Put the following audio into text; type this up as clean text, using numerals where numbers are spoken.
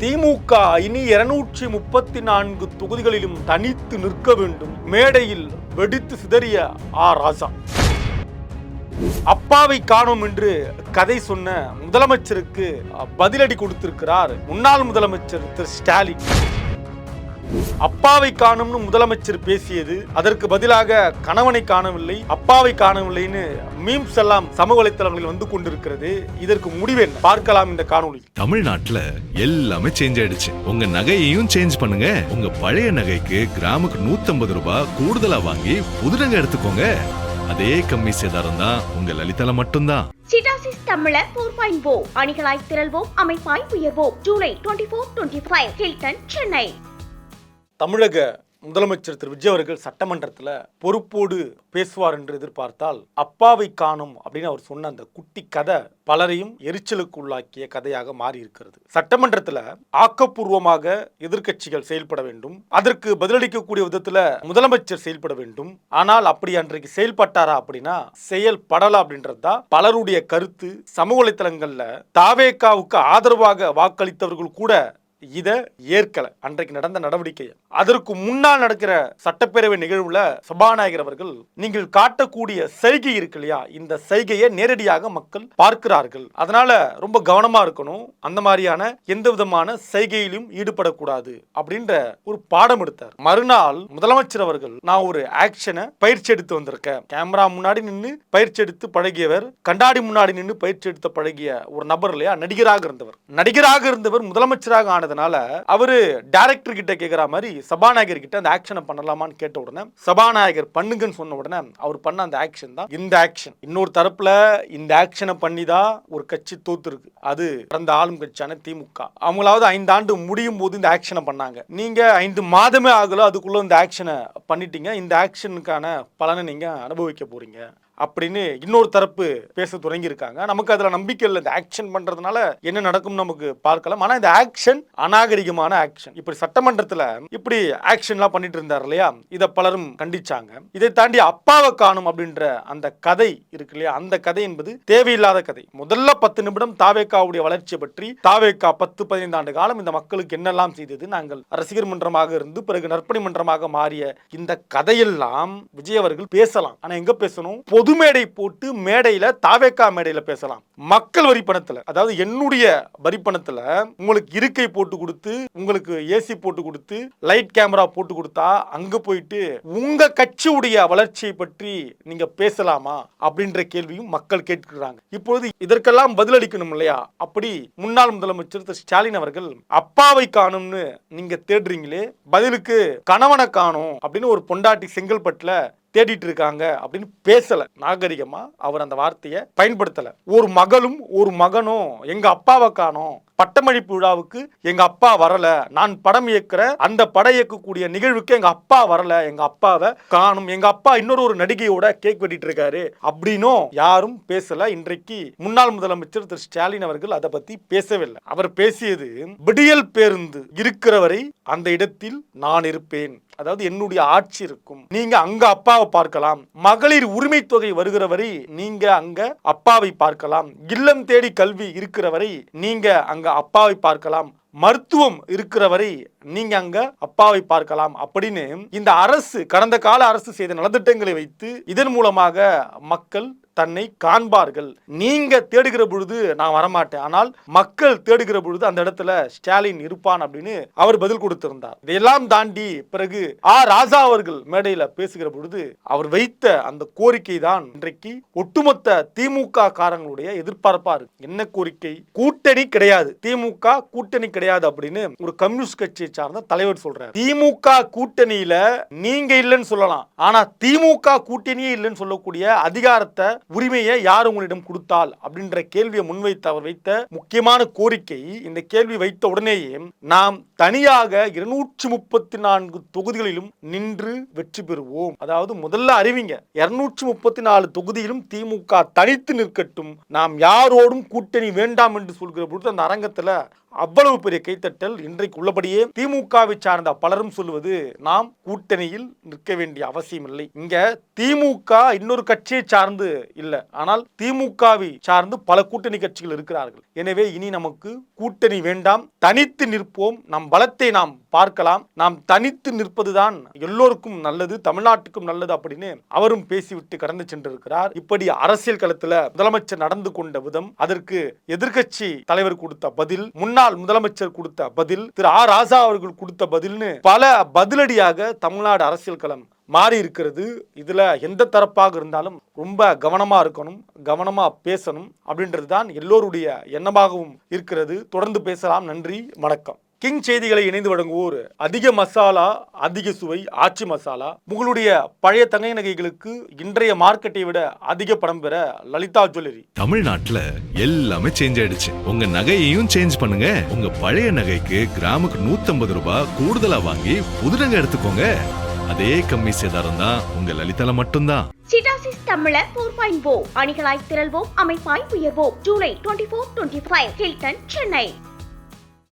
திமுக இனி 234 தொகுதிகளிலும் தனித்து நிற்க வேண்டும். மேடையில் வெடித்து சிதறிய ராசா. அப்பாவை காணோம் என்று கதை சொன்ன முதலமைச்சருக்கு பதிலடி கொடுத்திருக்கிறார் முன்னாள் முதலமைச்சர் திரு ஸ்டாலின். அப்பாவை காணும்னு முதலமைச்சர் பேசியது, அதற்கு பதிலாக கணவனை காணவில்லை, அப்பாவை காணவில்லைன்னு மீம்ஸ் எல்லாம் சமூக வலைத்தளங்களில் வந்து கொண்டிருக்கிறது. இதற்கு முடிவு என்ன பார்க்கலாம் இந்த காணொளி. தமிழ்நாட்டுல எல்லாமே சேஞ்ச் ஆயிடுச்சு. உங்க நகையையும் சேஞ்ச் பண்ணுங்க. உங்க பழைய நகைக்கு கிராமுக்கு 150 ரூபாய் கூடுதலா வாங்கி புது நகை எடுத்துக்கோங்க. அதே கம்மி சேதாரம் தான் உங்க லலிதால மட்டும்தான். சிடாசிஸ் தமிழர் 4.0 அணிகளாய் திரள்வோம், அமைப்பாய் உயர்வோம். ஜூலை 24-25 ஹில்டன், சென்னை. தமிழக முதலமைச்சர் திரு விஜய் அவர்கள் சட்டமன்றத்தில் பொறுப்போடு பேசுவார் என்று எதிர்பார்த்தால், அப்பாவை காணும் அப்படின்னு அவர் சொன்ன அந்த குட்டி கதை பலரையும் எரிச்சலுக்கு உள்ளாக்கிய கதையாக மாறி இருக்கிறது. சட்டமன்றத்தில் ஆக்கப்பூர்வமாக எதிர்க்கட்சிகள் செயல்பட வேண்டும், அதற்கு பதிலளிக்கக்கூடிய விதத்தில் முதலமைச்சர் செயல்பட வேண்டும். ஆனால் அப்படி அன்றைக்கு செயல்பட்டாரா அப்படின்னா செயல்படலாம் அப்படின்றது தான் பலருடைய கருத்து. சமூக வலைத்தளங்கள்ல தாவேகாவுக்கு ஆதரவாக வாக்களித்தவர்கள் கூட இதை ஏற்கல அன்றைக்கு நடந்த நடவடிக்கையை. அதற்கு முன்னால் நடக்கிற சட்டப்பேரவை நிகழ்வுல சபாநாயகர் அவர்கள், நீங்கள் காட்டக்கூடிய செய்கை இருக்கு இல்லையா, இந்த செய்கையை நேரடியாக மக்கள் பார்க்கிறார்கள், அதனால ரொம்ப கவனமா இருக்கணும், அந்த மாதிரியான எந்த விதமான செய்கையிலும் ஈடுபடக்கூடாது அப்படின்ற ஒரு பாடம் எடுத்தார். மறுநாள் முதலமைச்சர் அவர்கள், நான் ஒரு ஆக்ஷனை பயிற்சி எடுத்து வந்திருக்கேன், கேமரா முன்னாடி நின்று பயிற்சி எடுத்து பழகியவர், கண்ணாடி முன்னாடி நின்று பயிற்சி எடுத்து பழகிய ஒரு நபர் இல்லையா, நடிகராக இருந்தவர் முதலமைச்சராக ஆனது. அவரு டைரக்டர் கிட்ட கேக்குற மாதிரி சபாநாயகர் கிட்ட அந்த ஆக்ஷனை பண்ணலாமான்னு கேட்ட உடனே சபாநாயகர் பண்ணுங்கன்னு சொன்ன உடனே அவர் பண்ண அந்த ஆக்ஷன் தான் இந்த ஆக்ஷன். இன்னொரு தரப்புல இந்த ஆக்ஷனை பண்ணிதான் ஒரு கட்சி தோத்து இருக்கு, அது கடந்த ஆளும் கட்சியான திமுக. அவங்களாவது 5 ஆண்டு முடியும் போது இந்த ஆக்ஷனை பண்ணாங்க. நீங்க 5 மாதமே ஆகல, அதுக்குள்ள இந்த ஆக்ஷனை பண்ணிட்டீங்க, இந்த ஆக்ஷனுக்கான பலனை நீங்க அனுபவிக்க போறீங்க அப்படின்னு இன்னொரு தரப்பு பேச தொடங்கி இருக்காங்க. நமக்கு அதுல நம்பிக்கை இல்லை. இந்த ஆக்ஷன் பண்றதுனால என்ன நடக்கும் நமக்கு பார்க்கலாம். ஆனா இந்த ஆக்ஷன் அநாகரிகமான ஆக்ஷன். இப்படி சட்டமன்றத்துல இப்படி ஆக்ஷன்லாம் பண்ணிட்டு இருந்தார் இல்லையா, இதை பலரும் கண்டிச்சாங்க. இதை தாண்டி அப்பாவை காணும் அப்படின்ற அந்த கதை இருக்கு இல்லையா, அந்த கதை என்பது தேவையில்லாத கதை. முதல்ல 10 நிமிடம் தாவேகாவுடைய வளர்ச்சியை பற்றி, தாவேகா 10-15 ஆண்டு காலம் இந்த மக்களுக்கு என்னெல்லாம் செய்தது, நாங்கள் ரசிகர் மன்றமாக இருந்து பிறகு நற்பணி மன்றமாக மாறிய இந்த கதையெல்லாம் விஜய் அவர்கள் பேசலாம். ஆனா எங்க பேசணும்? பொது மேடை போட்டு மேடையில, தாவேகா மேடையில பேசலாம். மக்கள் வரி பணத்துல, அதாவது என்னுடைய வரி பணத்துல உங்களுக்கு இருக்கை போட்டு கொடுத்து, உங்களுக்கு ஏசி போட்டு கொடுத்து, லைட் கேமரா போட்டு கொடுத்தா அங்க போயிட்டு உங்க கட்சியுடைய வளர்ச்சியை பற்றி நீங்க பேசலாமா அப்படின்ற கேள்வியும் மக்கள் கேட்கிறாங்க. இப்பொழுது இதற்கெல்லாம் பதிலளிக்கணும் இல்லையா. அப்படி முன்னாள் முதலமைச்சர் திரு ஸ்டாலின் அவர்கள், அப்பாவை காணும்னு நீங்க தேடுறீங்களே, பதிலுக்கு கணவனை காணும் அப்படின்னு ஒரு பொண்டாட்டி செங்கல்பட்டுல தேடிட்டு இருக்காங்க அப்படின்னு பேசல. நாகரிகமா அவர் அந்த வார்த்தையை பயன்படுத்தல. ஒரு மகளும் ஒரு மகனும் எங்க அப்பாவை காணோம், பட்டமளிப்பு விழாவுக்கு எங்க அப்பா வரல, நான் படம் இயக்குற அந்த படம் இயக்கக்கூடிய நிகழ்வுக்கு எங்க அப்பா வரல, எங்க அப்பாவை காணும், எங்க அப்பா இன்னொரு நடிகையோட கேக் வெட்டிட்டு இருக்காரு அப்படின்னும் யாரும் பேசல. இன்றைக்கு முன்னாள் முதலமைச்சர் திரு ஸ்டாலின் அவர்கள் அதை பத்தி பேசவில்லை. அவர் பேசியது, விடியல் பேருந்து இருக்கிறவரை அந்த இடத்தில் நான் இருப்பேன், அதாவது என்னுடைய ஆட்சி இருக்கும், நீங்க அங்க அப்பாவை பார்க்கலாம், மகளிர் உரிமை தொகை வருகிற வரை நீங்க அங்க அப்பாவை பார்க்கலாம், இல்லம் தேடி கல்வி இருக்கிற வரை நீங்க அங்க அப்பாவை பார்க்கலாம், மருத்துவம் இருக்கிற வரை நீங்க அங்க அப்பாவை பார்க்கலாம் அப்படின்னு இந்த அரசு, கடந்த கால அரசு செய்த நலத்திட்டங்களை வைத்து இதன் மூலமாக மக்கள் தன்னை காண்பார்கள். நீங்க தேடுகிற பொழுது நான் வரமாட்டேன், ஆனால் மக்கள் தேடுகிற பொழுது அந்த இடத்துல ஸ்டாலின் இருப்பான் அப்படின்னு அவர் பதில் கொடுத்திருந்தார். இதையெல்லாம் தாண்டி பிறகு ராசா அவர்கள் மேடையில பேசுகிற பொழுது அவர் வைத்த அந்த கோரிக்கை தான் இன்றைக்கு ஒட்டுமொத்த திமுக காரங்களுடைய எதிர்பார்ப்பா இருக்கு. என்ன கோரிக்கை? கூட்டணி கிடையாது, திமுக கூட்டணி கிடையாது அப்படின்னு ஒரு கம்யூனிஸ்ட் கட்சியை சார்ந்த தலைவர் சொல்றாரு. திமுக கூட்டணியில நீங்க இல்லைன்னு சொல்லலாம், ஆனா திமுக கூட்டணியே இல்லைன்னு சொல்லக்கூடிய அதிகாரத்தை, உரிமையை யார் உங்களிடம் கொடுத்தால் அப்படின்ற கேள்வியை முன்வைத்து அவர் வைத்த முக்கியமான கோரிக்கை. இந்த கேள்வி வைத்த உடனேயே நாம் தனியாக 234 தொகுதிகளிலும் நின்று வெற்றி பெறுவோம், அதாவது முதல்ல அறிவிங்க, 234 தொகுதியிலும் திமுக தனித்து நிற்கட்டும், நாம் யாரோடும் கூட்டணி வேண்டாம் என்று சொல்கிற பொழுது அந்த அரங்கத்துல அவ்வளவு பெரிய கைத்தட்டல். இன்றைக்கு உள்ளபடியே திமுகவை சார்ந்த பலரும் சொல்வது நாம் கூட்டணியில் நிற்க வேண்டிய அவசியம் இல்லை. இங்க திமுக இன்னொரு கட்சியை சார்ந்து இல்லை, ஆனால் திமுகவை சார்ந்து பல கூட்டணி கட்சிகள் இருக்கிறார்கள். எனவே இனி நமக்கு கூட்டணி வேண்டாம், தனித்து நிற்போம், நம் பலத்தை நாம் பார்க்கலாம், நாம் தனித்து நிற்பதுதான் எல்லோருக்கும் நல்லது, தமிழ்நாட்டுக்கும் நல்லது அப்படின்னு அவரும் பேசிவிட்டு கடந்து சென்றிருக்கிறார். இப்படி அரசியல் களத்துல முதலமைச்சர் நடந்து கொண்ட விதம், அதற்கு எதிர்க்கட்சி தலைவர் கொடுத்த பதில், முன்னாள் முதலமைச்சர் கொடுத்த பதில், திரு ஆ ராசா அவர்கள் கொடுத்த பதில்னு பல பதிலடியாக தமிழ்நாடு அரசியல் களம் மாறி இருக்கிறது. இதுல எந்த தரப்பாக இருந்தாலும் ரொம்ப கவனமா இருக்கணும், கவனமா பேசணும் அப்படின்றது தான் எல்லோருடைய எண்ணமாகவும் இருக்கிறது. தொடர்ந்து பேசலாம். நன்றி, வணக்கம். கிங் செய்திகளை இணைந்து வழங்குவோர் அதிக மசாலா, அதிக சுவை, ஆச்சி மசாலா. உங்களுடைய பழைய தங்க நகைகளுக்கு இன்றைய மார்க்கெட்டை விட அதிக பணம் பெற லலிதா ஜுவல்லரி. தமிழ்நாட்டுல எல்லாமே சேஞ்ச் ஆயிடுச்சு. உங்க நகையையும் சேஞ்ச் பண்ணுங்க. உங்க பழைய நகைக்கு கிராமுக்கு 150 ரூபாய் கூடுதலா வாங்கி புது நகை எடுத்துக்கோங்க. அதே கம்மி சேதாரம் தான் உங்க லலிதால மட்டும்தான். சிட்டாசிஸ் தமிழர் 4.0 அணிகளாய் திரள்வோம், அமைப்பாய் உயர்வோம். ஜூலை 24-25 ஹில்டன், சென்னை.